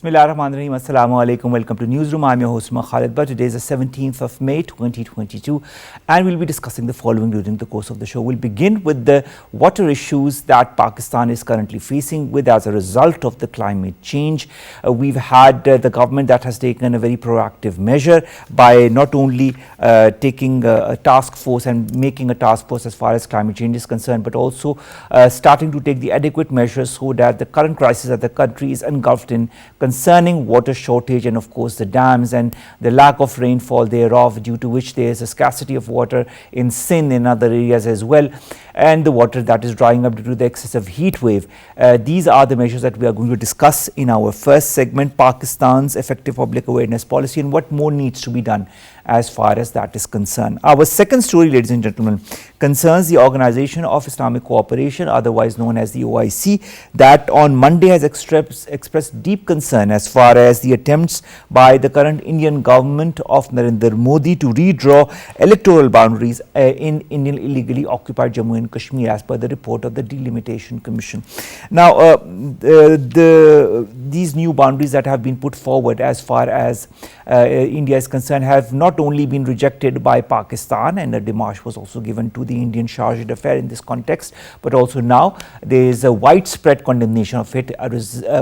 Bismillahirrahmanirrahim. Assalamu alaikum. Welcome to Newsroom. I'm your host, Khalid. But today is the 17th of May 2022 and we'll be discussing the following during the course of the show. We'll begin with the water issues that Pakistan is currently facing with as a result of the climate change. We've had the government that has taken a very proactive measure by not only taking a task force and making a task force as far as climate change is concerned, but also starting to take the adequate measures so that the current crisis that the country is engulfed in concerning water shortage and of course the dams and the lack of rainfall thereof, due to which there is a scarcity of water in Sindh and other areas as well, and the water that is drying up due to the excessive heat wave. These are the measures that we are going to discuss in our first segment, Pakistan's effective public awareness policy and what more needs to be done as far as that is concerned. Our second story, ladies and gentlemen, concerns the Organization of Islamic Cooperation, otherwise known as the OIC, that on Monday has expressed deep concern as far as the attempts by the current Indian government of Narendra Modi to redraw electoral boundaries in Indian illegally occupied Jammu and Kashmir, as per the report of the Delimitation Commission. Now, these new boundaries that have been put forward as far as India is concerned have not only been rejected by Pakistan, and a démarche was also given to the Indian chargé d'affaires in this context, but also now there is a widespread condemnation of it.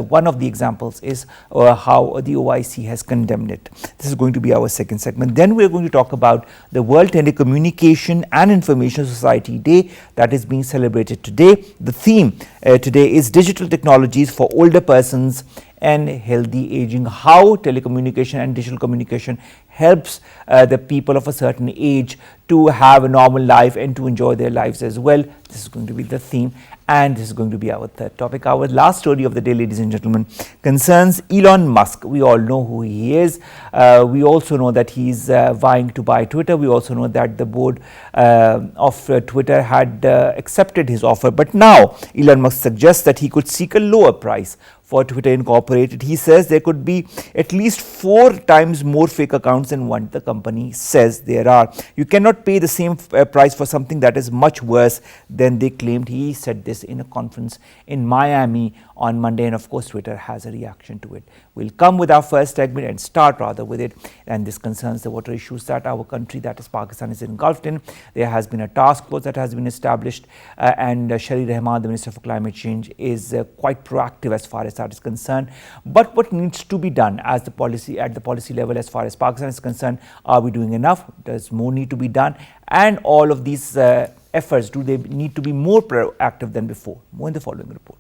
One of the examples is how the OIC has condemned it. This is going to be our second segment. Then we are going to talk about the World Telecommunication and Information Society Day that is being celebrated today. The theme today is digital technologies for older persons and healthy aging, how telecommunication and digital communication helps the people of a certain age to have a normal life and to enjoy their lives as well. This is going to be the theme, and this is going to be our third topic. Our last story of the day, ladies and gentlemen, concerns Elon Musk. We all know who he is. We also know that he's vying to buy Twitter. We also know that the board of Twitter had accepted his offer, but now Elon Musk suggests that he could seek a lower price for Twitter Incorporated. He says there could be at least 4 times more fake accounts than what the company says there are. You cannot pay the same price for something that is much worse than they claimed. He said this in a conference in Miami on Monday, and of course Twitter has a reaction to it. We'll come with our first segment and start rather with it, and this concerns the water issues that our country, that is Pakistan, is engulfed in. There has been a task force that has been established, and Shari Rahman, the Minister for Climate Change, is quite proactive as far as that is concerned. But what needs to be done as the policy at the policy level as far as Pakistan is concerned? Are we doing enough? Does more need to be done? And all of these efforts, do they need to be more proactive than before? More in the following report.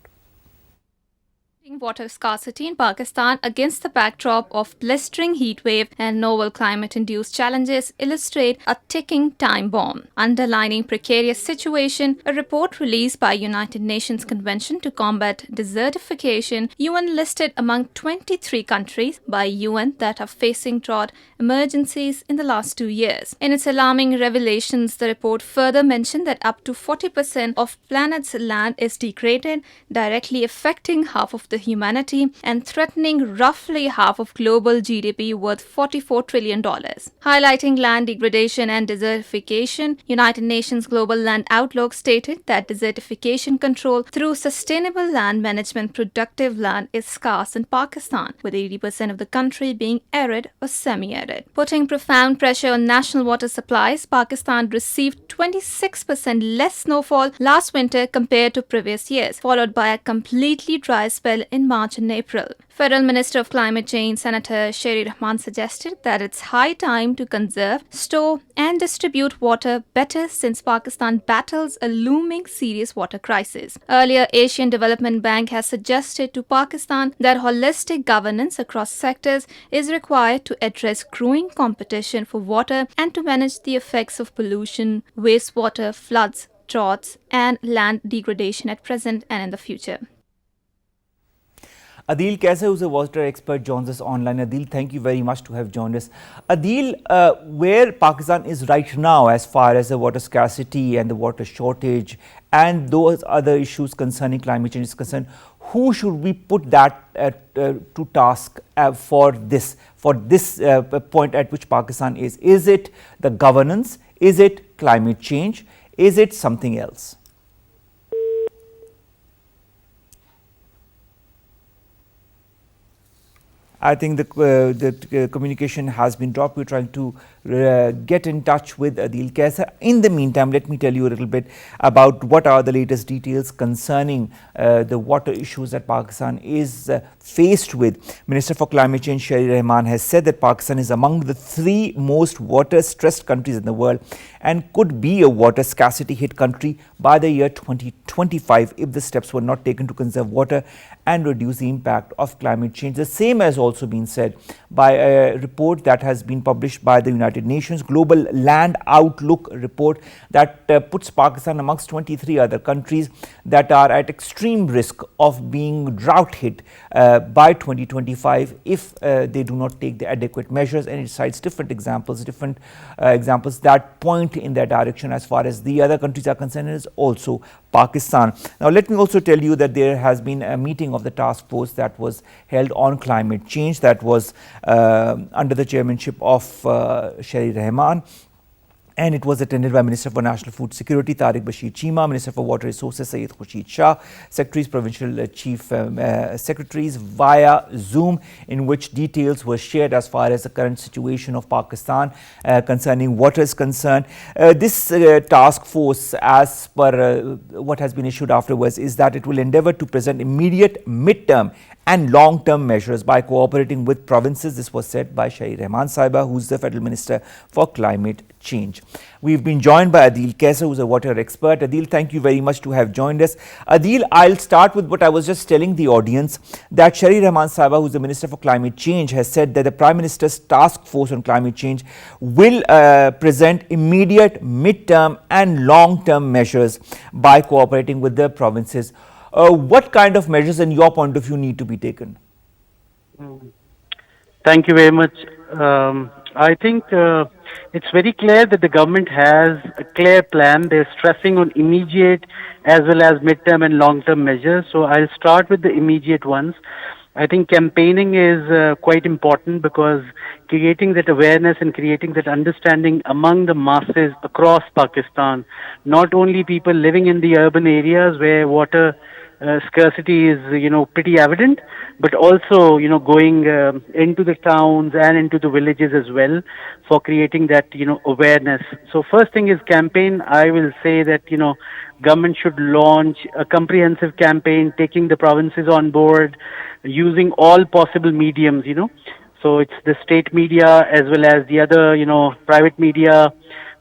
Water scarcity in Pakistan against the backdrop of blistering heat wave and novel climate-induced challenges illustrate a ticking time bomb. Underlining precarious situation, a report released by United Nations Convention to Combat Desertification, UN listed among 23 countries by UN that are facing drought emergencies in the last 2 years. In its alarming revelations, the report further mentioned that up to 40% of planet's land is degraded, directly affecting half of the humanity and threatening roughly half of global GDP worth $44 trillion. Highlighting land degradation and desertification, United Nations Global Land Outlook stated that desertification control through sustainable land management productive land is scarce in Pakistan, with 80% of the country being arid or semi-arid. Putting profound pressure on national water supplies, Pakistan received 26% less snowfall last winter compared to previous years, followed by a completely dry spell in March and April. Federal Minister of Climate Change Senator Shari Rahman suggested that it's high time to conserve, store and distribute water better since Pakistan battles a looming serious water crisis. Earlier, Asian Development Bank has suggested to Pakistan that holistic governance across sectors is required to address growing competition for water and to manage the effects of pollution, wastewater, floods, droughts and land degradation at present and in the future. Adeel Qaiser, who's a water expert, joins us online. Adeel, thank you very much to have joined us. Adeel, where Pakistan is right now as far as the water scarcity and the water shortage and those other issues concerning climate change is concerned, who should we put that to task for this point at which Pakistan is? Is it the governance? Is it climate change? Is it something else? I think the communication has been dropped. We're trying to get in touch with Adeel Qaiser. In the meantime, let me tell you a little bit about what are the latest details concerning the water issues that Pakistan is faced with. Minister for Climate Change Sharif Rahman has said that Pakistan is among the 3 most water-stressed countries in the world and could be a water scarcity hit country by the year 2025 if the steps were not taken to conserve water and reduce the impact of climate change. The same has also been said by a report that has been published by the United Nations Global Land Outlook report that puts Pakistan amongst 23 other countries that are at extreme risk of being drought hit by 2025 if they do not take the adequate measures, and it cites different examples that point in that direction. As far as the other countries are concerned, is also Pakistan. Now let me also tell you that there has been a meeting of the task force that was held on climate change that was under the chairmanship of Sharif Rahman, and it was attended by Minister for National Food Security Tariq Bashir Cheema, Minister for Water Resources Syed Khurshid Shah, Secretaries, Provincial Chief Secretaries via Zoom, in which details were shared as far as the current situation of Pakistan concerning water is concerned. This task force, as per what has been issued afterwards, is that it will endeavour to present immediate, mid-term and long-term measures by cooperating with provinces. This was said by Sharif Rahman Sahiba, who is the Federal Minister for Climate Change. We've been joined by Adeel Qaiser, who is a water expert. Adeel, thank you very much to have joined us. Adeel, I'll start with what I was just telling the audience, that Sharif Rahman Sahiba, who is the Minister for Climate Change, has said that the Prime Minister's task force on climate change will present immediate, mid-term and long-term measures by cooperating with the provinces. What kind of measures, in your point of view, need to be taken? Thank you very much. I think it's very clear that the government has a clear plan. They're stressing on immediate as well as midterm and long-term measures. So I'll start with the immediate ones. I think campaigning is quite important, because creating that awareness and creating that understanding among the masses across Pakistan, not only people living in the urban areas where water scarcity is, pretty evident, but also, going into the towns and into the villages as well for creating that, awareness. So first thing is campaign. I will say that, government should launch a comprehensive campaign, taking the provinces on board, using all possible mediums, So it's the state media as well as the other, private media,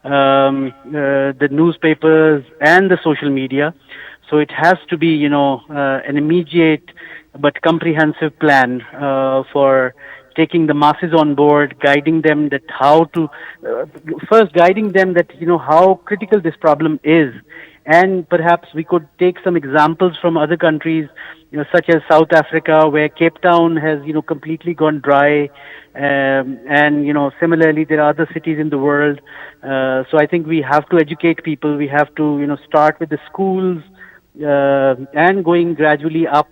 the newspapers and the social media. So it has to be, an immediate but comprehensive plan for taking the masses on board, guiding them that how to, first guiding them that, how critical this problem is. And perhaps we could take some examples from other countries, such as South Africa, where Cape Town has, completely gone dry. And, similarly, there are other cities in the world. So I think we have to educate people. We have to, start with the schools, and going gradually up,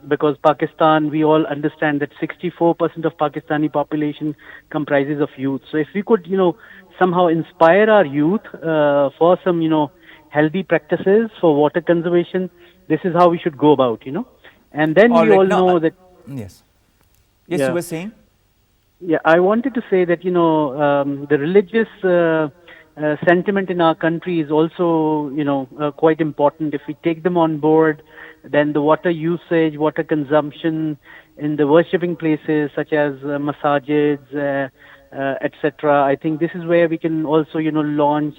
because Pakistan, we all understand that 64% of Pakistani population comprises of youth. So if we could, somehow inspire our youth for some, healthy practices for water conservation, this is how we should go about, And then we all know that... Yes. Yes, you were saying? Yeah, I wanted to say that, the religious... sentiment in our country is also, quite important. If we take them on board, then the water usage, water consumption in the worshipping places such as masajids, etc. I think this is where we can also, launch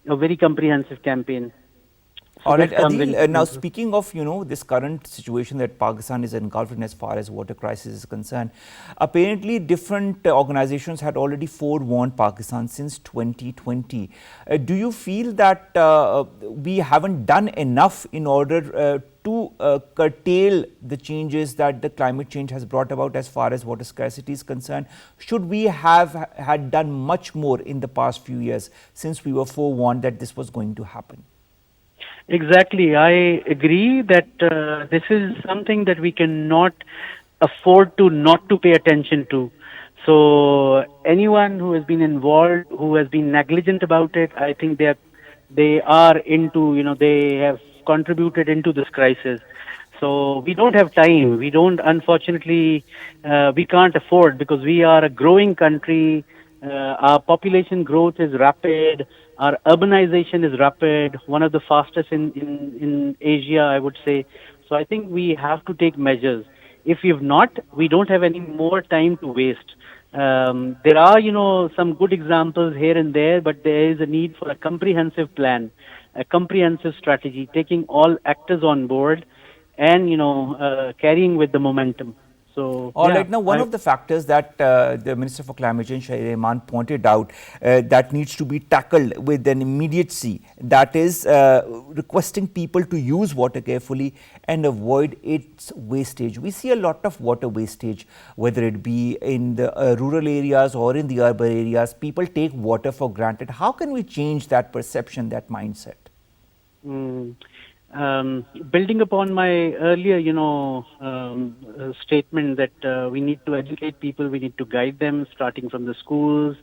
a very comprehensive campaign. All right, Adeel, now speaking of, this current situation that Pakistan is engulfed in as far as water crisis is concerned, apparently different organizations had already forewarned Pakistan since 2020. Do you feel that we haven't done enough in order to curtail the changes that the climate change has brought about as far as water scarcity is concerned? Should we have had done much more in the past few years since we were forewarned that this was going to happen? Exactly. I agree that this is something that we cannot afford to not to pay attention to. So anyone who has been involved, who has been negligent about it, I think they are into, they have contributed into this crisis. So we don't have time. We don't, unfortunately, we can't afford because we are a growing country. Our population growth is rapid. Our urbanization is rapid, one of the fastest in Asia, I would say. So I think we have to take measures. If we've not, we don't have any more time to waste. There are, some good examples here and there, but there is a need for a comprehensive plan, a comprehensive strategy, taking all actors on board and carrying with the momentum. So All yeah, right. Now, one of the factors that the Minister for Climate Change, Shahid Rahman, pointed out that needs to be tackled with an immediacy, that is requesting people to use water carefully and avoid its wastage. We see a lot of water wastage, whether it be in the rural areas or in the urban areas. People take water for granted. How can we change that perception, that mindset? mm, building upon my earlier, statement that we need to educate people, we need to guide them, starting from the schools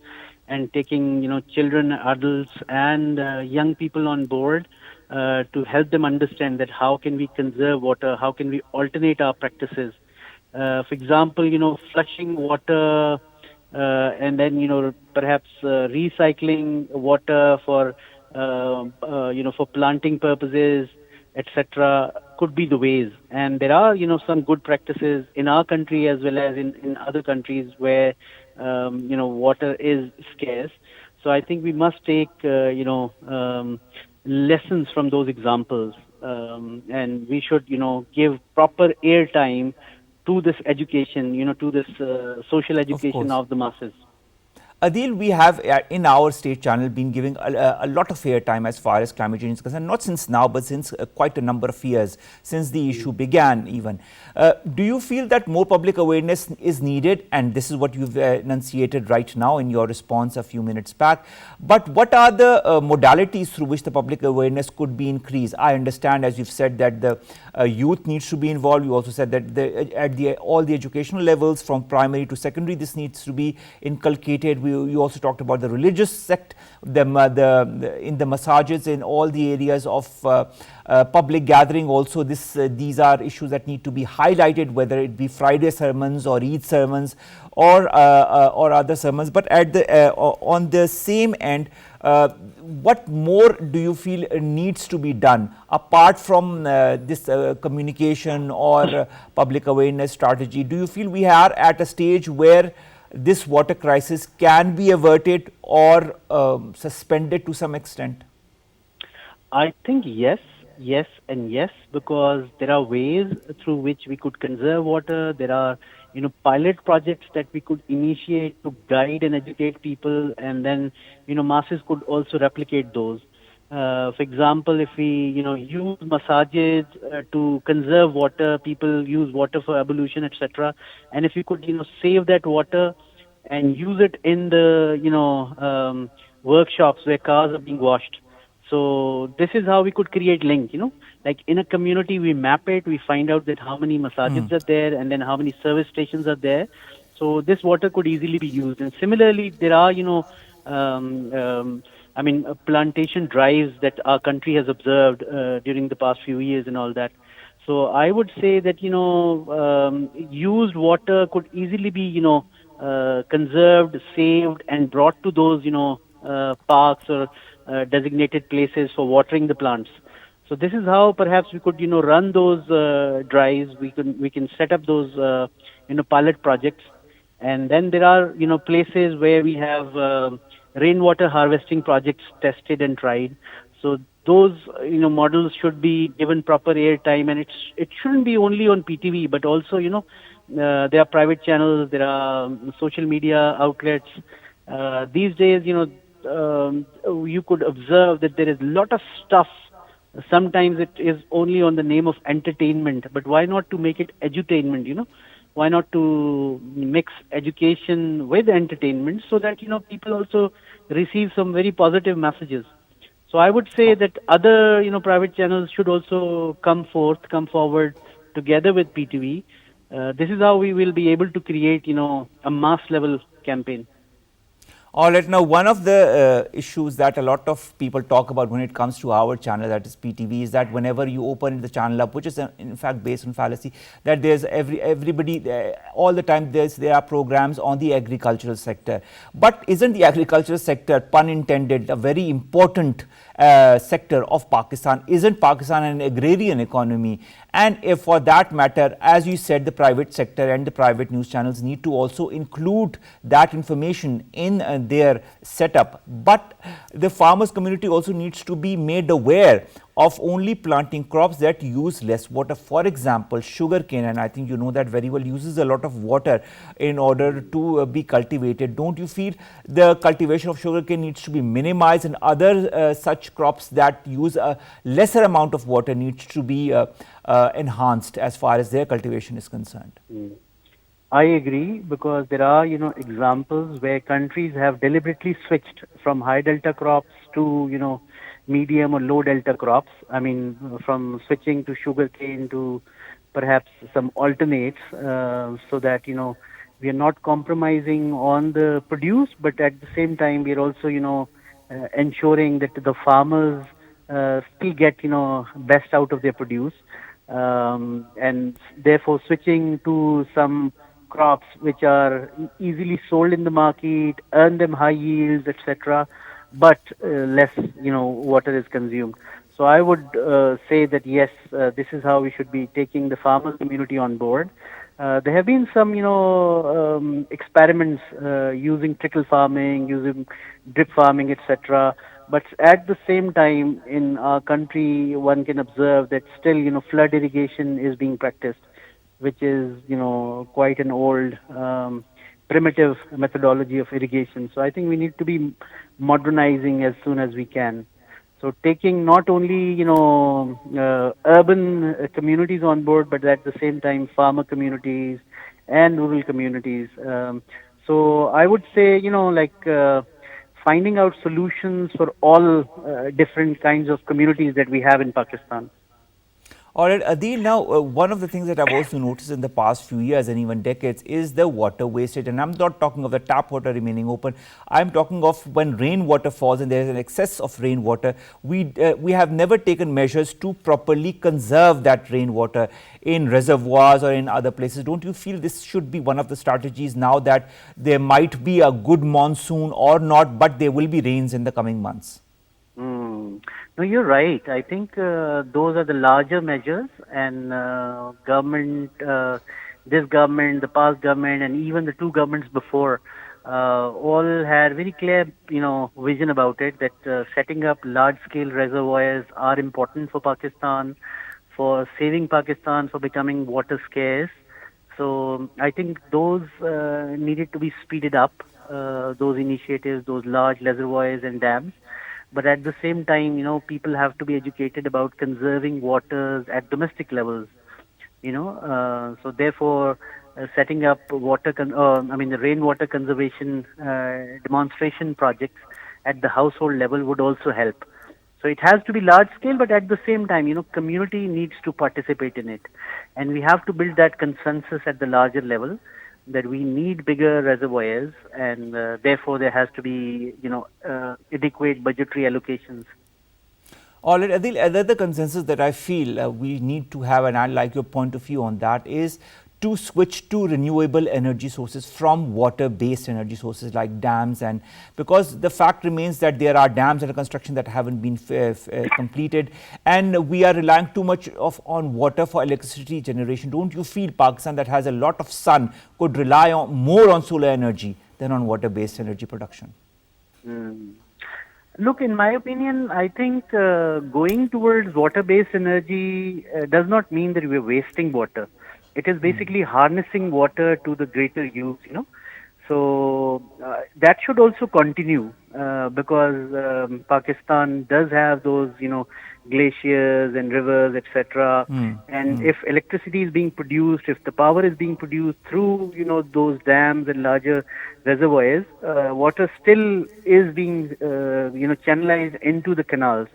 and taking, children, adults, and young people on board to help them understand that how can we conserve water, how can we alternate our practices. For example, flushing water and then perhaps recycling water for for planting purposes, etc., could be the ways. And there are some good practices in our country as well as in other countries where water is scarce. So I think we must take lessons from those examples, and we should give proper airtime to this education, to this social Of education course. of the masses. Adeel, we have in our state channel been giving a lot of airtime as far as climate change is concerned, not since now, but since quite a number of years, since the issue began even. Do you feel that more public awareness is needed? And this is what you've enunciated right now in your response a few minutes back. But what are the modalities through which the public awareness could be increased? I understand, as you've said, that the youth needs to be involved. You also said that all the educational levels from primary to secondary, this needs to be inculcated. You also talked about the religious sect, in the massages, in all the areas of public gathering. Also, these are issues that need to be highlighted, whether it be Friday sermons or Eid sermons or other sermons. But on the same end, what more do you feel needs to be done apart from this communication or public awareness strategy? Do you feel we are at a stage where this water crisis can be averted or suspended to some extent? I think yes, yes, and yes, because there are ways through which we could conserve water. There are, pilot projects that we could initiate to guide and educate people, and then, masses could also replicate those. For example, if we, use massages to conserve water, people use water for ablution, etc. And if we could, save that water and use it in the, workshops where cars are being washed. So this is how we could create link, like in a community, we map it, we find out that how many masajids are there and then how many service stations are there. So this water could easily be used. And similarly, there are, plantation drives that our country has observed during the past few years and all that. So I would say that, used water could easily be, conserved, saved, and brought to those, parks or designated places for watering the plants. So this is how perhaps we could, run those drives. We can set up those, pilot projects, and then there are, places where we have rainwater harvesting projects tested and tried. So those, models should be given proper airtime, and it shouldn't be only on PTV, but also, there are private channels, there are social media outlets. These days, you could observe that there is a lot of stuff. Sometimes it is only on the name of entertainment, but why not to make it edutainment, Why not to mix education with entertainment so that, people also receive some very positive messages. So I would say that other, private channels should also come forward together with PTV. This is how we will be able to create, a mass level campaign. All right, now one of the issues that a lot of people talk about when it comes to our channel, that is PTV, is that whenever you open the channel up, which is in fact based on fallacy, that there's everybody all the time there are programs on the agricultural sector. But isn't the agricultural sector, pun intended, a very important sector of Pakistan? Isn't Pakistan an agrarian economy? And if for that matter, as you said, the private sector and the private news channels need to also include that information in their setup. But the farmers community also needs to be made aware of only planting crops that use less water. For example, sugarcane, and I think you know that very well, uses a lot of water in order to be cultivated. Don't you feel the cultivation of sugarcane needs to be minimized, and other such crops that use a lesser amount of water needs to be enhanced as far as their cultivation is concerned? I agree, because there are, examples where countries have deliberately switched from high delta crops to, medium or low delta crops. I mean, from switching to sugarcane to perhaps some alternates, so that, we are not compromising on the produce, but at the same time, we are also, ensuring that the farmers still get, best out of their produce. And therefore switching to some crops which are easily sold in the market, earn them high yields, etc., but less, water is consumed. So I would say that yes, this is how we should be taking the farmers community on board. There have been some, experiments using trickle farming, using drip farming, etc. But at the same time, in our country, one can observe that still, flood irrigation is being practiced, which is, quite an old, primitive methodology of irrigation. So I think we need to be modernizing as soon as we can. So taking not only, urban communities on board, but at the same time, farmer communities and rural communities. So I would say, finding out solutions for all different kinds of communities that we have in Pakistan. All right, Adeel, now one of the things that I've also noticed in the past few years and even decades is the water wastage. And I'm not talking of the tap water remaining open. I'm talking of when rainwater falls and there is an excess of rainwater. We have never taken measures to properly conserve that rainwater in reservoirs or in other places. Don't you feel this should be one of the strategies now that there might be a good monsoon or not, but there will be rains in the coming months? No, you're right. I think those are the larger measures, and government, this government, the past government, and even the two governments before, all had very clear, vision about it, that setting up large-scale reservoirs are important for Pakistan, for saving Pakistan, for becoming water scarce. So I think those needed to be speeded up, those initiatives, those large reservoirs and dams. But at the same time, people have to be educated about conserving waters at domestic levels. So therefore, setting up the rainwater conservation demonstration projects at the household level would also help. So it has to be large scale, but at the same time, community needs to participate in it, and we have to build that consensus at the larger level, that we need bigger reservoirs, and therefore there has to be, adequate budgetary allocations. All right, Adeel, another consensus that I feel we need to have, and I like your point of view on that, is to switch to renewable energy sources from water-based energy sources like dams, and because the fact remains that there are dams under construction that haven't been completed, and we are relying too much on water for electricity generation. Don't you feel Pakistan, that has a lot of sun, could rely more on solar energy than on water-based energy production? Look, in my opinion, I think going towards water-based energy does not mean that we're wasting water. It is basically harnessing water to the greater use, So that should also continue, because Pakistan does have those, glaciers and rivers, etc. And if electricity is being produced, if the power is being produced through, those dams and larger reservoirs, water still is being, channelized into the canals.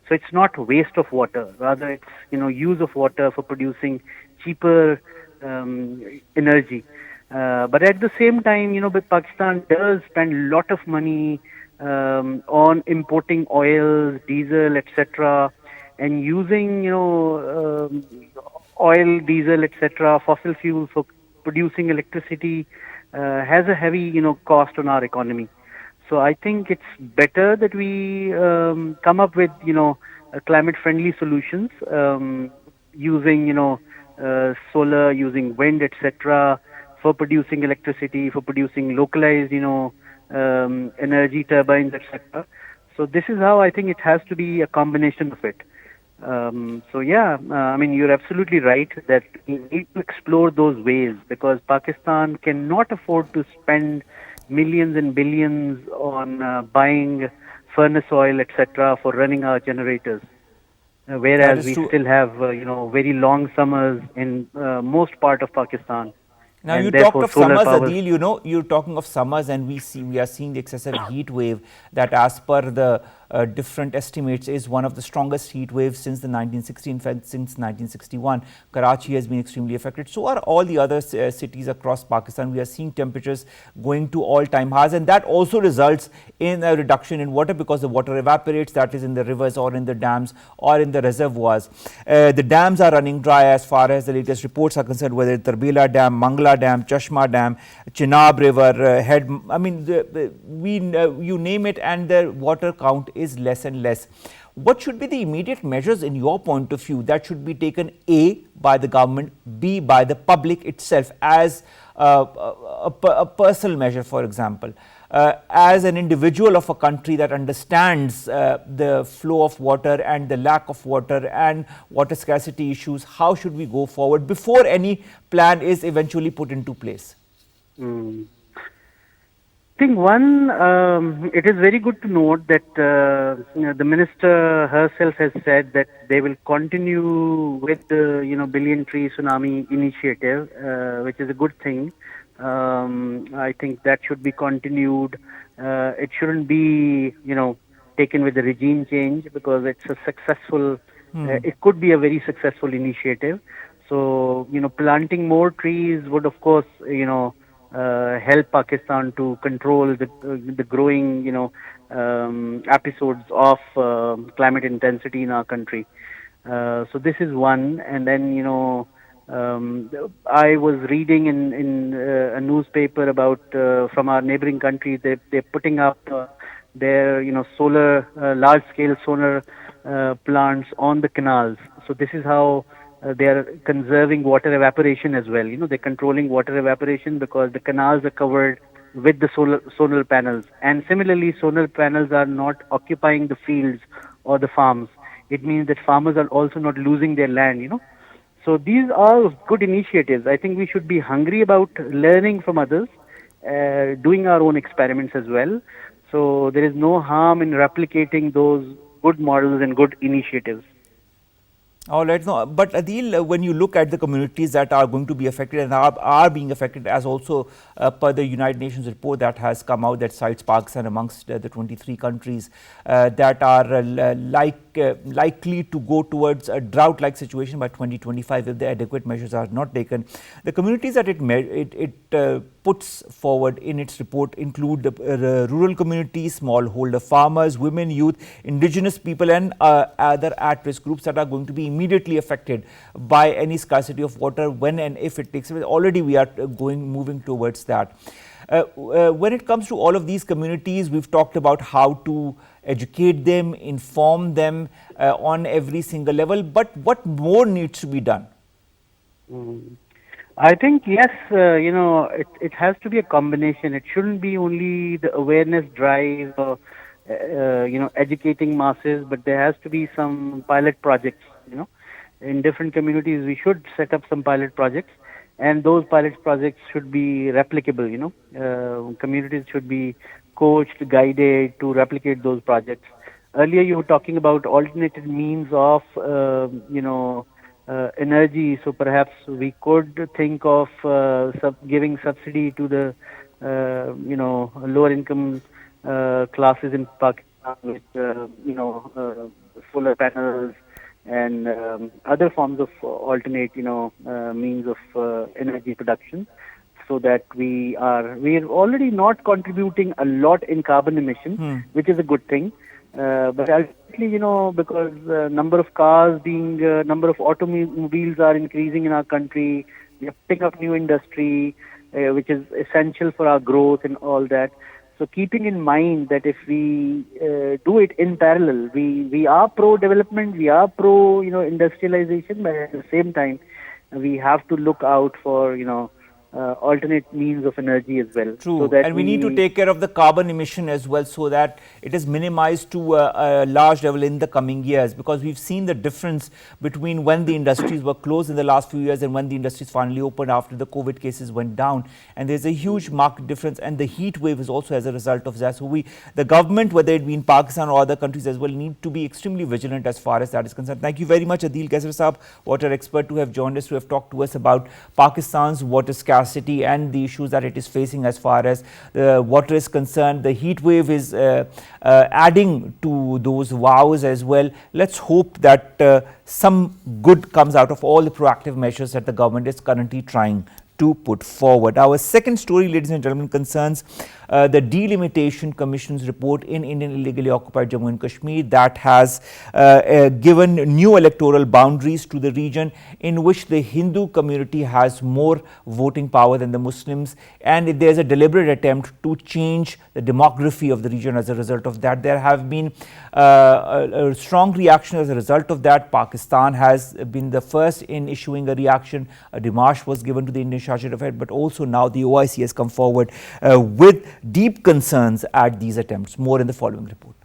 So it's not waste of water, rather it's, use of water for producing cheaper energy. But at the same time, but Pakistan does spend a lot of money on importing oils, diesel, etc., and using, oil, diesel, etc., fossil fuels for producing electricity has a heavy, cost on our economy. So I think it's better that we come up with, climate-friendly solutions using, solar, using wind, etc., for producing electricity, for producing localized, energy turbines, etc. So this is how I think it has to be a combination of it. So yeah, I mean, you're absolutely right that we need to explore those ways because Pakistan cannot afford to spend millions and billions on buying furnace oil, etc., for running our generators. That Whereas is we true. still have, very long summers in most part of Pakistan, Now you and talked therefore of solar summers, power. Adeel. You're talking of summers, and we are seeing the excessive heat wave that, as per the different estimates, is one of the strongest heat waves since the 1960. In fact, since 1961, Karachi has been extremely affected. So are all the other cities across Pakistan. We are seeing temperatures going to all-time highs, and that also results in a reduction in water because the water evaporates, that is in the rivers or in the dams or in the reservoirs. The dams are running dry as far as the latest reports are concerned, whether it's Tarbela Dam, Mangla Dam, Chashma Dam, Chenab River, Head. I mean, you name it, and the water count is less and less. What should be the immediate measures, in your point of view, that should be taken, A, by the government, B, by the public itself, as a personal measure, for example? As an individual of a country that understands the flow of water and the lack of water and water scarcity issues, how should we go forward before any plan is eventually put into place? Hmm. I think one, it is very good to note that the minister herself has said that they will continue with the billion tree tsunami initiative, which is a good thing. I think that should be continued. It shouldn't be taken with the regime change because it's a successful. It could be a very successful initiative. So planting more trees would of course help Pakistan to control the growing episodes of climate intensity in our country. So this is one, and then I was reading in a newspaper about from our neighboring country. They're putting up their solar large scale solar plants on the canals. So this is how they are conserving water evaporation as well. They're controlling water evaporation because the canals are covered with the solar panels. And similarly, solar panels are not occupying the fields or the farms. It means that farmers are also not losing their land. So these are good initiatives. I think we should be hungry about learning from others, doing our own experiments as well. So there is no harm in replicating those good models and good initiatives. All right. No, but Adeel, when you look at the communities that are going to be affected and are being affected, as also per the United Nations report that has come out that cites Pakistan amongst the 23 countries that are likely to go towards a drought-like situation by 2025 if the adequate measures are not taken. The communities that it puts forward in its report include the rural communities, smallholder farmers, women, youth, indigenous people, and other at-risk groups that are going to be immediately affected by any scarcity of water when and if it takes place. Already we are moving towards that. When it comes to all of these communities, we've talked about how to educate them, inform them on every single level, but what more needs to be done? I think yes, it has to be a combination. It shouldn't be only the awareness drive or educating masses, but there has to be some pilot projects. In different communities, we should set up some pilot projects, and those pilot projects should be replicable. Communities should be coached, guided to replicate those projects. Earlier, you were talking about alternative means of energy. So perhaps we could think of giving subsidy to the lower income classes in Pakistan with solar panels and other forms of alternate means of energy production. so that we're already not contributing a lot in carbon emission, which is a good thing. But ultimately, because number of cars number of automobiles are increasing in our country, we are picking up new industry, which is essential for our growth and all that. So keeping in mind that if we do it in parallel, we are pro development, we are pro industrialization, but at the same time, we have to look out for alternate means of energy as well. True, so that and we need to take care of the carbon emission as well, so that it is minimized to a large level in the coming years, because we've seen the difference between when the industries were closed in the last few years and when the industries finally opened after the COVID cases went down, and there's a huge marked difference, and the heat wave is also as a result of that. So the government, whether it be in Pakistan or other countries as well, need to be extremely vigilant as far as that is concerned. Thank you very much, Adeel Qaiser Saab, water expert, to have joined us, to have talked to us about Pakistan's water scarcity and the issues that it is facing as far as water is concerned. The heat wave is adding to those woes as well. Let's hope that some good comes out of all the proactive measures that the government is currently trying to put forward. Our second story, ladies and gentlemen, concerns the Delimitation Commission's report in Indian illegally occupied Jammu and Kashmir that has given new electoral boundaries to the region, in which the Hindu community has more voting power than the Muslims, and there's a deliberate attempt to change the demography of the region as a result of that. There have been a strong reaction as a result of that. Pakistan has been the first in issuing a reaction. A démarche was given to the Indian Charge d'Affaires, but also now the OIC has come forward with deep concerns at these attempts. More in the following report.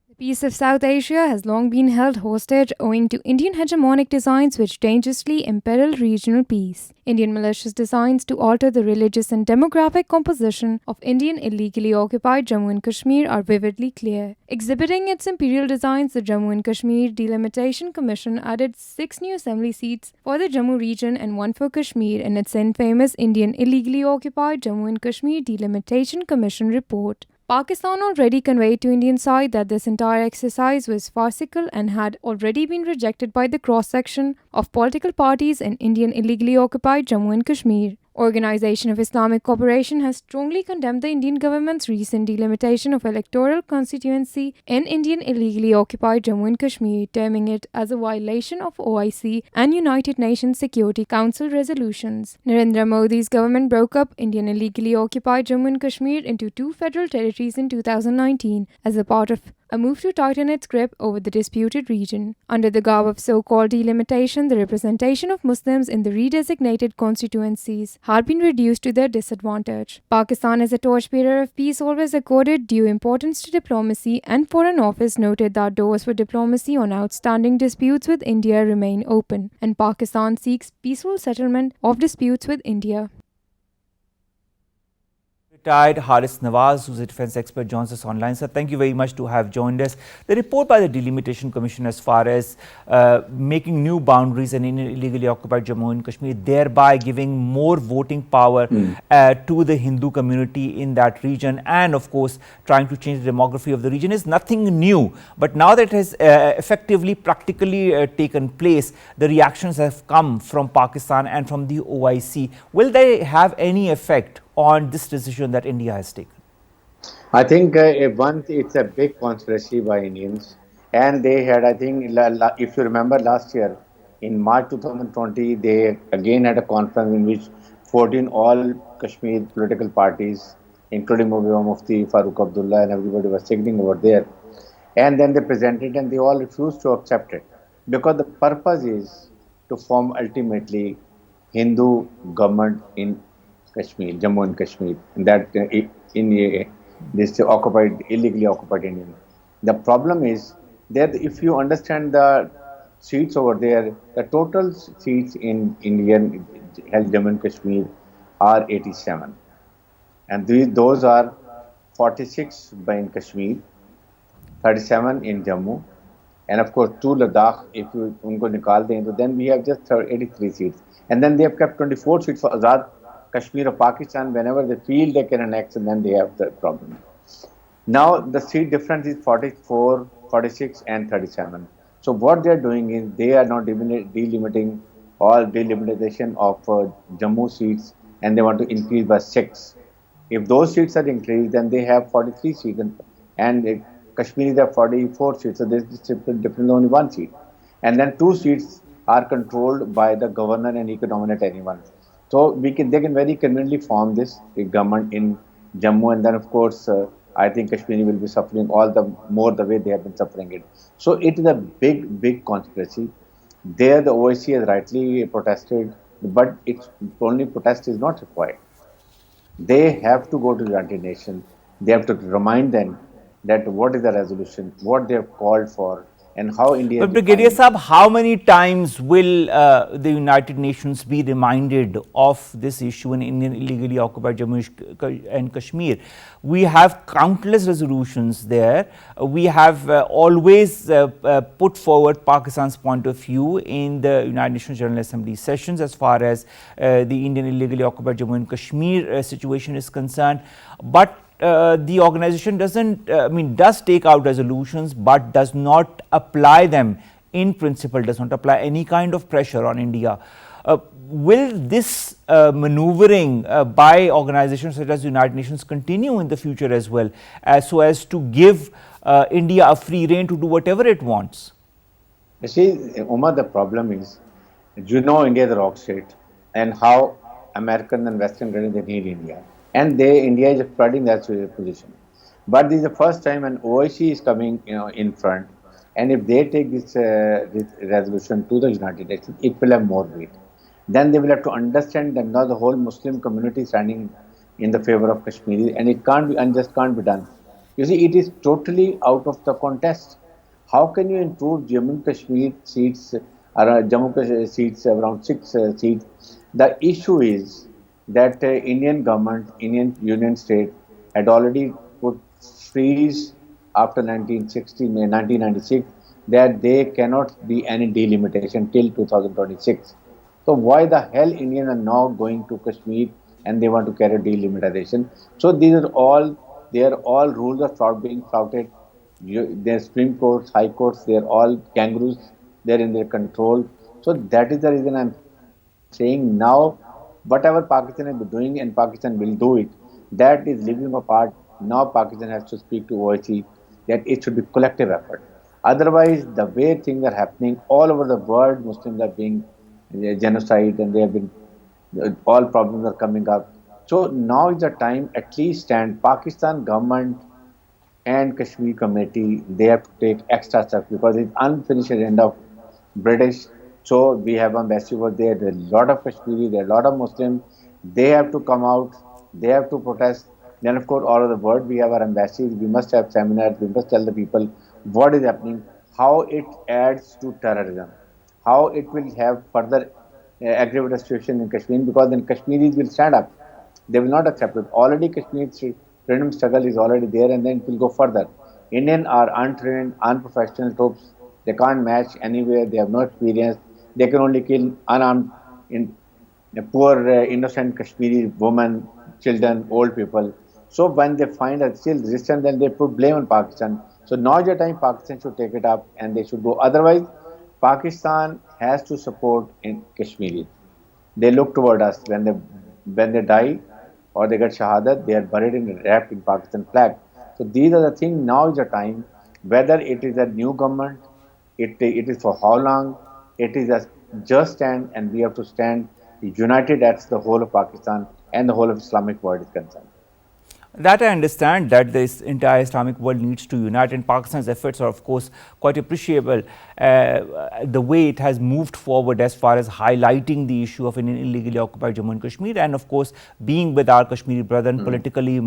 The peace of South Asia has long been held hostage owing to Indian hegemonic designs which dangerously imperil regional peace. Indian malicious designs to alter the religious and demographic composition of Indian illegally occupied Jammu and Kashmir are vividly clear. Exhibiting its imperial designs, the Jammu and Kashmir Delimitation Commission added 6 new assembly seats for the Jammu region and 1 for Kashmir in its infamous Indian illegally occupied Jammu and Kashmir Delimitation Commission report. Pakistan already conveyed to Indian side that this entire exercise was farcical and had already been rejected by the cross-section of political parties in Indian illegally occupied Jammu and Kashmir. Organization of Islamic Cooperation has strongly condemned the Indian government's recent delimitation of electoral constituency in Indian illegally occupied Jammu and Kashmir, terming it as a violation of OIC and United Nations Security Council resolutions. Narendra Modi's government broke up Indian illegally occupied Jammu and Kashmir into 2 federal territories in 2019 as a part of a move to tighten its grip over the disputed region. Under the garb of so-called delimitation, the representation of Muslims in the redesignated constituencies had been reduced to their disadvantage. Pakistan, as a torchbearer of peace, always accorded due importance to diplomacy, and Foreign Office noted that doors for diplomacy on outstanding disputes with India remain open, and Pakistan seeks peaceful settlement of disputes with India. Retired Haris Nawaz, who's a defense expert, joins us online. Sir, thank you very much to have joined us. The report by the Delimitation Commission as far as making new boundaries in illegally occupied Jammu and Kashmir, thereby giving more voting power to the Hindu community in that region, and of course trying to change the demography of the region, is nothing new. But now that it has effectively, practically taken place, the reactions have come from Pakistan and from the OIC. Will they have any effect on this decision that India has taken? I think it's a big conspiracy by Indians, and they had, I think, if you remember last year, in March 2020, they again had a conference in which 14 all Kashmir political parties, including Mufti Farooq Abdullah and everybody was sitting over there, and then they presented and they all refused to accept it, because the purpose is to form ultimately Hindu government in Kashmir, Jammu and Kashmir, and that in this illegally occupied Indian. The problem is that if you understand the seats over there, the total seats in Indian held Jammu and Kashmir are 87, and those are 46 by in Kashmir, 37 in Jammu, and of course 2 Ladakh. If you unko nikal dein, then we have just 83 seats, and then they have kept 24 seats for Azad Kashmir of Pakistan. Whenever they feel they can annex, and then they have the problem. Now the seat difference is 44, 46 and 37. So what they are doing is they are now delimiting or delimitation of Jammu seats, and they want to increase by 6. If those seats are increased, then they have 43 seats, and Kashmiris have 44 seats. So there's difference only 1 seat, and then 2 seats are controlled by the governor, and he can nominate anyone. So they can very conveniently form this government in Jammu, and then of course I think Kashmiri will be suffering all the more the way they have been suffering it. So it is a big conspiracy. There the OIC has rightly protested, but its only protest is not required. They have to go to the United Nations. They have to remind them that what is the resolution, what they have called for, and how India has But Brigadier defined it. Saab, how many times will the United Nations be reminded of this issue in Indian illegally occupied Jammu and Kashmir? We have countless resolutions there. We have always put forward Pakistan's point of view in the United Nations General Assembly sessions as far as the Indian illegally occupied Jammu and Kashmir situation is concerned. But the organization does take out resolutions but does not apply them in principle, does not apply any kind of pressure on India. Will this maneuvering by organizations such as the United Nations continue in the future as well, so as to give India a free rein to do whatever it wants? You see, Omar, the problem is, India is a rock state, and how American and Western countries they need India, and India is flooding that position. But this is the first time an OIC is coming, in front, and if they take this resolution to the United Nations, it will have more weight. Then they will have to understand that now the whole Muslim community is standing in the favor of Kashmiri, and it can't be unjust, can't be done. You see, it is totally out of the contest. How can you improve Jammu and Kashmir seats, Jammu Kashmir seats around 6 seats? The issue is that Indian government, Indian Union State had already put freeze after 1996 that there cannot be any delimitation till 2026. So why the hell Indians are now going to Kashmir and they want to carry delimitation? So they are all rules are being flouted. Their Supreme Courts, High Courts, they are all kangaroos. They are in their control. So that is the reason I'm saying now, whatever Pakistan has been doing and Pakistan will do it, that is leaving apart. Now Pakistan has to speak to OIC that it should be collective effort. Otherwise, the way things are happening all over the world, Muslims are being genocide, and they have been all problems are coming up. So now is the time at least stand Pakistan government and Kashmir committee, they have to take extra steps because it's unfinished agenda of British. So we have embassy over there. There are a lot of Kashmiri, there are a lot of Muslims. They have to come out. They have to protest. Then of course all over the world we have our embassies. We must have seminars. We must tell the people what is happening, how it adds to terrorism, how it will have further aggravated situation in Kashmir, because then Kashmiris will stand up. They will not accept it. Already Kashmir's freedom struggle is already there, and then it will go further. Indian are untrained, unprofessional troops. They can't match anywhere. They have no experience. They can only kill unarmed, poor, innocent Kashmiri women, children, old people. So when they find a still resistance, then they put blame on Pakistan. So now is the time Pakistan should take it up and they should go. Otherwise, Pakistan has to support in Kashmiri. They look toward us when they die or they get shahadat, they are buried in wrapped in Pakistan flag. So these are the things. Now is the time. Whether it is a new government, it is for how long, it is a just stand, and we have to stand united as the whole of Pakistan and the whole of Islamic world is concerned. That I understand, that this entire Islamic world needs to unite, and Pakistan's efforts are of course quite appreciable. The way it has moved forward as far as highlighting the issue of an illegally occupied Jammu and Kashmir, and of course being with our Kashmiri brethren politically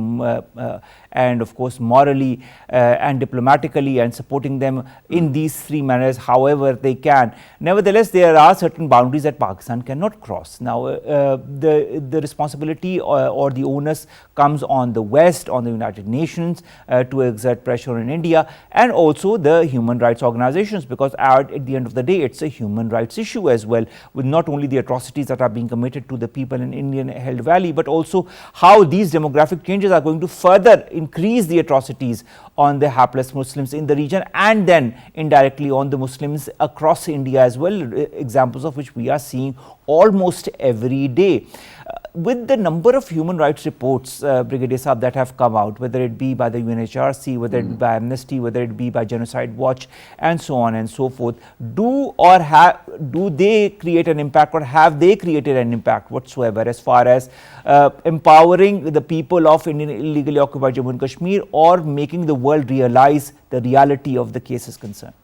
and of course morally and diplomatically, and supporting them in these three manners however they can. Nevertheless, there are certain boundaries that Pakistan cannot cross. Now the responsibility or the onus comes on the West, on the United Nations to exert pressure on India, and also the human rights organizations, because at the end of the day, it's a human rights issue as well, with not only the atrocities that are being committed to the people in Indian held valley, but also how these demographic changes are going to further increase the atrocities on the hapless Muslims in the region, and then indirectly on the Muslims across India as well, examples of which we are seeing almost every day. With the number of human rights reports, Brigadier Saab, that have come out, whether it be by the UNHRC, whether it be by Amnesty, whether it be by Genocide Watch, and so on and so forth, do they create an impact, or have they created an impact whatsoever as far as empowering the people of Indian illegally occupied Jammu and Kashmir, or making the world realize the reality of the case is concerned?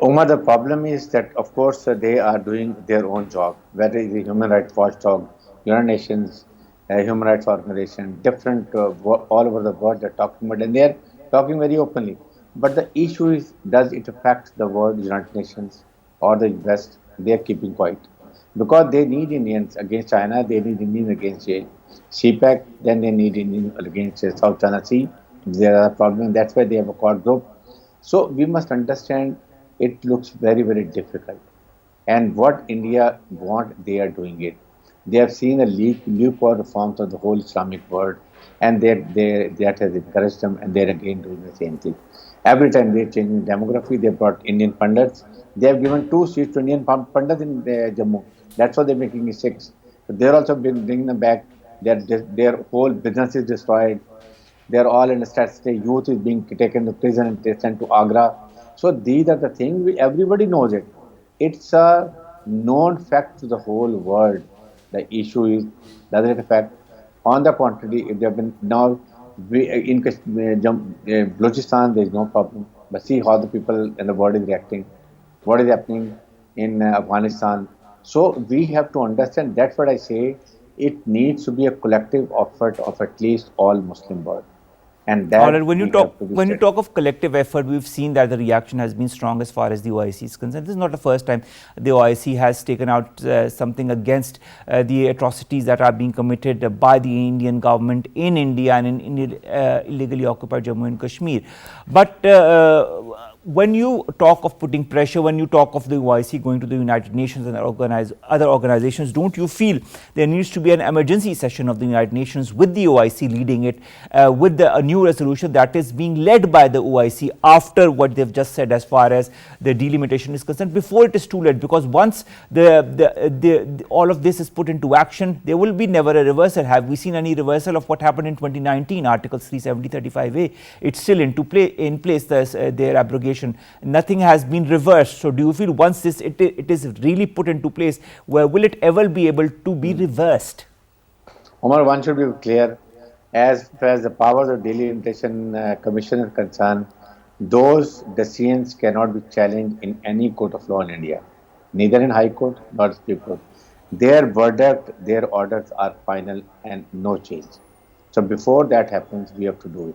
Omar, the problem is that, of course, they are doing their own job, whether it's the Human Rights Watchdog, United Nations, Human Rights Organization, different all over the world they're talking about, and they're talking very openly. But the issue is, does it affect the world, United Nations, or the West? They're keeping quiet. Because they need Indians against China, they need Indians against CPAC, then they need Indians against South China Sea. There are problems, that's why they have a Quad group. So we must understand it looks very, very difficult. And what India want, they are doing it. They have seen a lukewarm reforms of the whole Islamic world, and that has encouraged them, and they're again doing the same thing. Every time they're changing demography, they brought Indian pundits. They have given 2 seats to Indian pundits in Jammu. That's why they're making it 6. So they're also bringing them back. Their whole business is destroyed. They're all in a statistic. Youth is being taken to prison and sent to Agra. So these are the things, everybody knows it. It's a known fact to the whole world. The issue is, does it affect? On the contrary, if they have been now, in Balochistan, there is no problem. But see how the people in the world is reacting. What is happening in Afghanistan? So we have to understand, that's what I say, it needs to be a collective effort of at least all Muslim world. And that All right, when you talk of collective effort, we've seen that the reaction has been strong as far as the OIC is concerned. This is not the first time the OIC has taken out something against the atrocities that are being committed by the Indian government in India and in illegally occupied Jammu and Kashmir. But when you talk of putting pressure, when you talk of the OIC going to the United Nations and other organizations, don't you feel there needs to be an emergency session of the United Nations with the OIC leading it, with a new resolution that is being led by the OIC after what they've just said as far as the delimitation is concerned, before it is too late? Because once all of this is put into action, there will be never a reversal. Have we seen any reversal of what happened in 2019, Articles 370, 35A? It's still in place, their abrogation. Nothing has been reversed. So do you feel once it is really put into place, will it ever be able to be reversed? Omar, one should be clear. As far as the powers of delimitation commission are concerned, those decisions cannot be challenged in any court of law in India, neither in High Court nor Supreme Court. Their verdict, their orders are final and no change. So before that happens, we have to do it.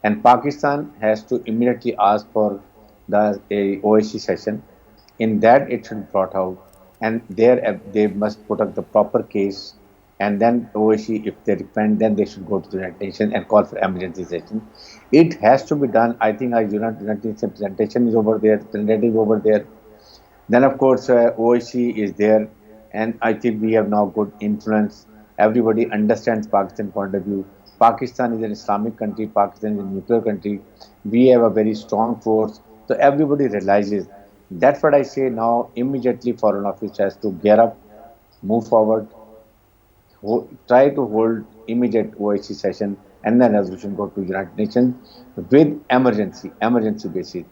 And Pakistan has to immediately ask for the OIC session. In that, it should be brought out, and there they must put up the proper case. And then OIC, if they repent, then they should go to the United Nations and call for emergency session. It has to be done. I think our United Nations representation is over there, representative over there. Then, of course, OIC is there, and I think we have now good influence. Everybody understands Pakistan's point of view. Pakistan is an Islamic country. Pakistan is a nuclear country. We have a very strong force. So everybody realizes. That's what I say now. Immediately, Foreign Office has to gear up, move forward, try to hold immediate OIC session, and then resolution go to United Nations with emergency basis.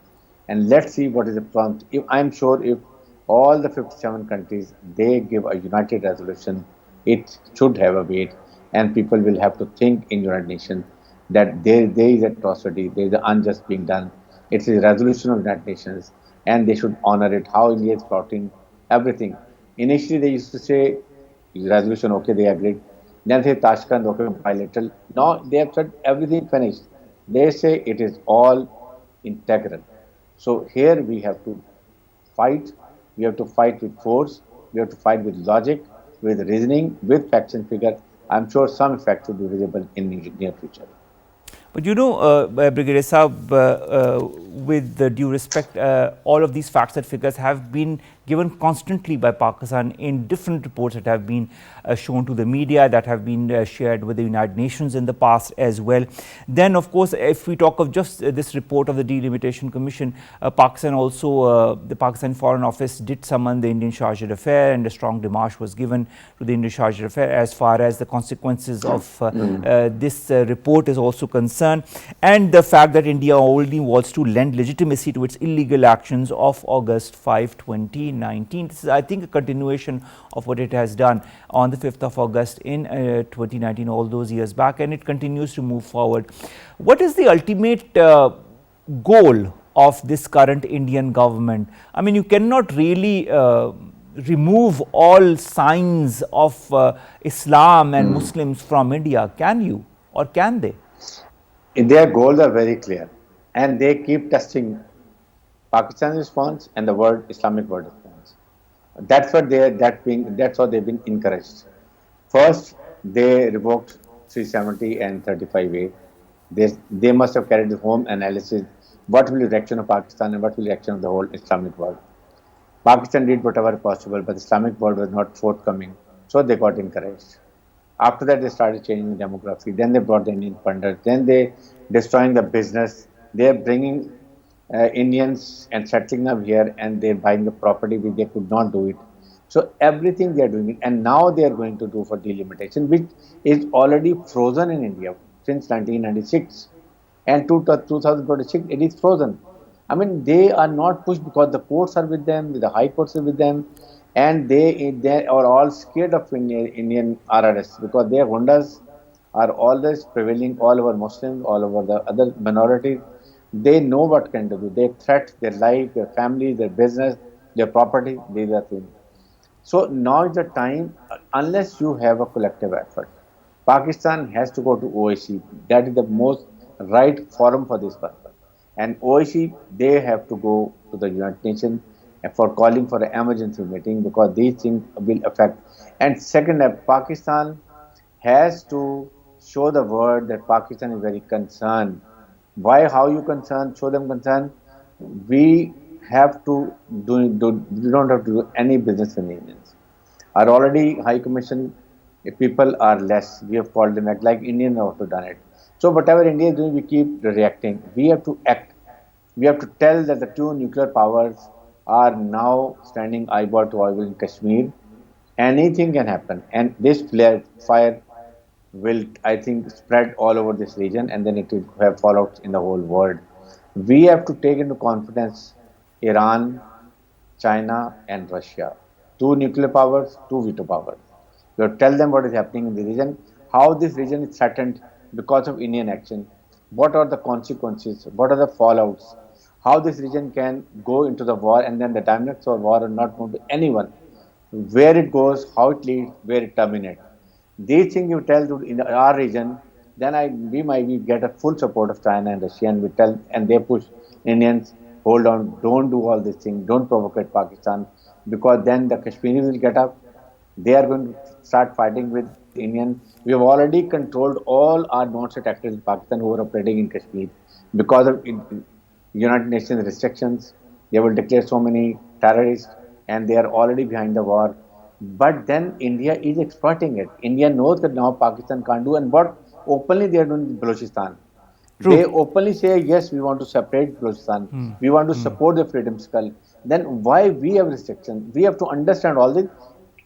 And let's see what is the prompt. I'm sure if all the 57 countries, they give a united resolution, it should have a weight, and people will have to think in United Nations that there is atrocity, there is an unjust being done. It's a resolution of United Nations, and they should honor it. How India is plotting everything. Initially, they used to say resolution, okay, they agreed. Then they say Tashkent, okay, bilateral. Now they have said everything finished. They say it is all integral. So here we have to fight. We have to fight with force. We have to fight with logic, with reasoning, with facts and figures. I'm sure some effect will be visible in the near future. But Brigadier Saab, with due respect, all of these facts and figures have been given constantly by Pakistan in different reports that have been shown to the media, that have been shared with the United Nations in the past as well. Then, of course, if we talk of just this report of the Delimitation Commission, Pakistan also, the Pakistan Foreign Office did summon the Indian Charge d'Affaires, and a strong démarche was given to the Indian Charge d'Affaires as far as the consequences of this report is also concerned, and the fact that India only wants to lend legitimacy to its illegal actions of August 5, 2019. This is, I think, a continuation of what it has done on the 5th of August in 2019, all those years back, and it continues to move forward. What is the ultimate goal of this current Indian government? I mean, you cannot really remove all signs of Islam and Muslims from India, can you? Or can they? Their goals are very clear, and they keep testing Pakistan's response and the world Islamic world response. That's what they've been encouraged. First, they revoked 370 and 35A. They must have carried the home analysis. What will be the reaction of Pakistan and what will be the reaction of the whole Islamic world? Pakistan did whatever possible, but the Islamic world was not forthcoming, so they got encouraged. After that, they started changing the demography. Then they brought the Indian pundits. Then they destroying the business. They are bringing Indians and settling them here, and they're buying the property which they could not do it. So everything they are doing it, and now they are going to do for delimitation, which is already frozen in India since 1996, and to 2026 it is frozen. I mean, they are not pushed because the courts are with them, the high courts are with them, and they are all scared of Indian RRS because their hundas are always prevailing all over Muslims, all over the other minorities. They know what can do. They threat their life, their family, their business, their property. These are things. So now is the time, unless you have a collective effort, Pakistan has to go to OIC. That is the most right forum for this purpose. And OIC, they have to go to the United Nations for calling for an emergency meeting because these things will affect. And second, Pakistan has to show the world that Pakistan is very concerned. Why? How you concerned? Show them concern. We have to we don't have to do any business with Indians. Our already High Commission people are less. We have called them like Indians have also done it. So whatever India is doing, we keep reacting. We have to act. We have to tell that the two nuclear powers are now standing eyeball to eyeball in Kashmir. Anything can happen, and this fire will, I think, spread all over this region, and then it will have fallout in the whole world. We have to take into confidence Iran, China, and Russia. Two nuclear powers, two veto powers. We have to tell them what is happening in the region, how this region is threatened because of Indian action, what are the consequences, what are the fallouts, how this region can go into the war, and then the dynamics of war are not known to anyone, where it goes, how it leads, where it terminates. These things you tell to in our region, then we might get a full support of China and Russia, and we tell, and they push Indians, hold on, don't do all these things, don't provocate Pakistan, because then the Kashmiris will get up, they are going to start fighting with Indians. We have already controlled all our non-state actors in Pakistan who are operating in Kashmir because of United Nations restrictions. They will declare so many terrorists, and they are already behind the war. But then India is exploiting it. India knows that now Pakistan can't do, and what openly they are doing in Balochistan. True. They openly say, yes, we want to separate Balochistan. We want to support the freedom struggle. Then why we have restrictions? We have to understand all this.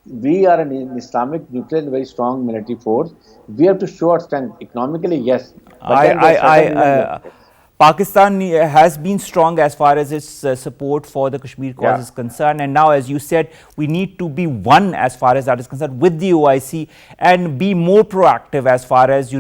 We are an Islamic nuclear, very strong military force. We have to show our strength economically, yes. But Pakistan has been strong as far as its support for the Kashmir cause is concerned, and now, as you said, we need to be one as far as that is concerned with the OIC and be more proactive as far as,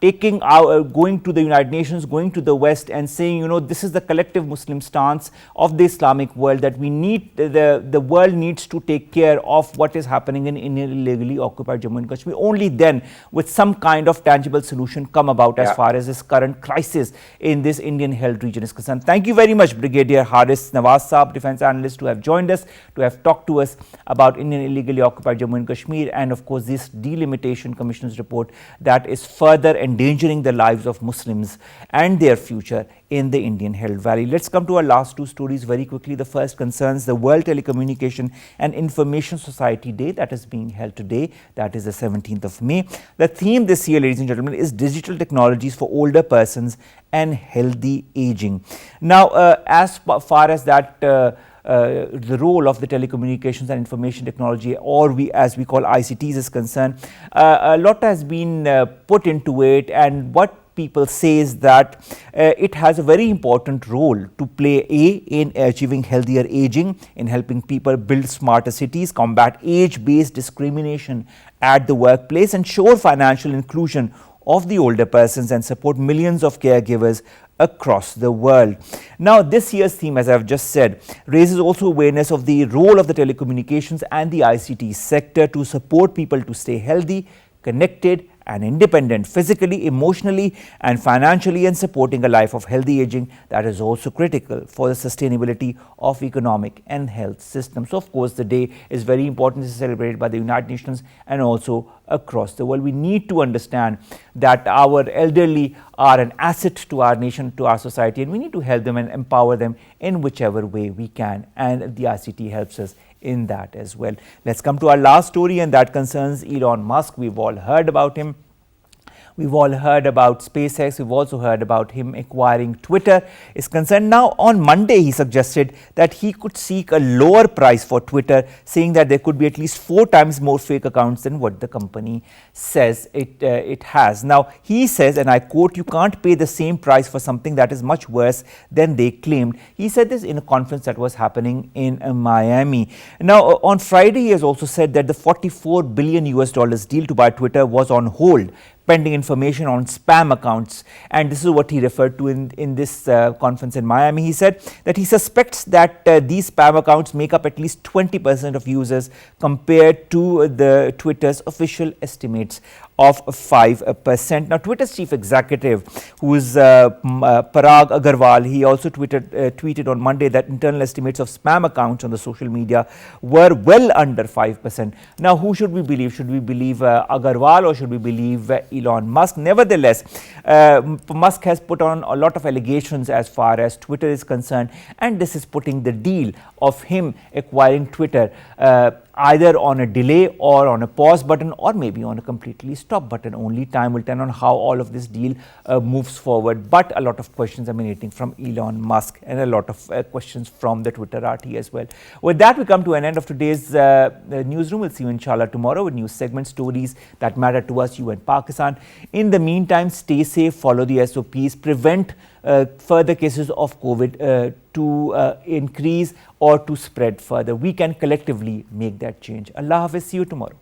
taking out, going to the United Nations, going to the West and saying, this is the collective Muslim stance of the Islamic world, that we need, the world needs to take care of what is happening in illegally occupied Jammu and Kashmir. Only then, with some kind of tangible solution come about as far as this current crisis in this Indian held region is concerned. Thank you very much, Brigadier Haris Nawaz Saab, defense analyst, to have joined us, to have talked to us about Indian illegally occupied Jammu and Kashmir, and of course this delimitation commission's report that is further endangering the lives of Muslims and their future in the Indian held valley. Let's come to our last two stories very quickly. The first concerns the World Telecommunication and Information Society Day that is being held today, that is the 17th of May. The theme this year, ladies and gentlemen, is digital technologies for older persons and healthy aging. Now, as far as that the role of the telecommunications and information technology, or as we call ICTs, is concerned, a lot has been put into it, and what people say is that it has a very important role to play in achieving healthier aging, in helping people build smarter cities, combat age-based discrimination at the workplace, ensure financial inclusion of the older persons, and support millions of caregivers across the world. Now, this year's theme, as I have just said, raises also awareness of the role of the telecommunications and the ICT sector to support people to stay healthy, connected and independent physically, emotionally and financially, and supporting a life of healthy aging that is also critical for the sustainability of economic and health systems. So, of course, the day is very important. This is celebrated by the United Nations and also across the world. We need to understand that our elderly are an asset to our nation, to our society, and we need to help them and empower them in whichever way we can, and the ICT helps us in that as well. Let's come to our last story, and that concerns Elon Musk. We've all heard about him. We've all heard about SpaceX. We've also heard about him acquiring Twitter is concerned. Now, on Monday, he suggested that he could seek a lower price for Twitter, saying that there could be at least 4 times more fake accounts than what the company says it has. Now, he says, and I quote, "You can't pay the same price for something that is much worse than they claimed." He said this in a conference that was happening in Miami. Now, on Friday, he has also said that the $44 billion deal to buy Twitter was on hold, pending information on spam accounts, and this is what he referred to in this conference in Miami. He said that he suspects that these spam accounts make up at least 20% of users compared to the Twitter's official estimates of 5%. Now, Twitter's chief executive, who is Parag Agarwal, he also tweeted on Monday that internal estimates of spam accounts on the social media were well under 5%. Now, who should we believe? Should we believe Agarwal, or should we believe Elon Musk? Nevertheless, Musk has put on a lot of allegations as far as Twitter is concerned, and this is putting the deal of him acquiring Twitter either on a delay or on a pause button, or maybe on a completely stop button. Only time will tell on how all of this deal moves forward. But a lot of questions emanating from Elon Musk, and a lot of questions from the Twitterati as well. With that, we come to an end of today's newsroom. We'll see you inshallah tomorrow with news segment stories that matter to us, you and Pakistan. In the meantime, stay safe, follow the SOPs, prevent further cases of COVID to increase or to spread further. We can collectively make that change. Allah Hafiz, see you tomorrow.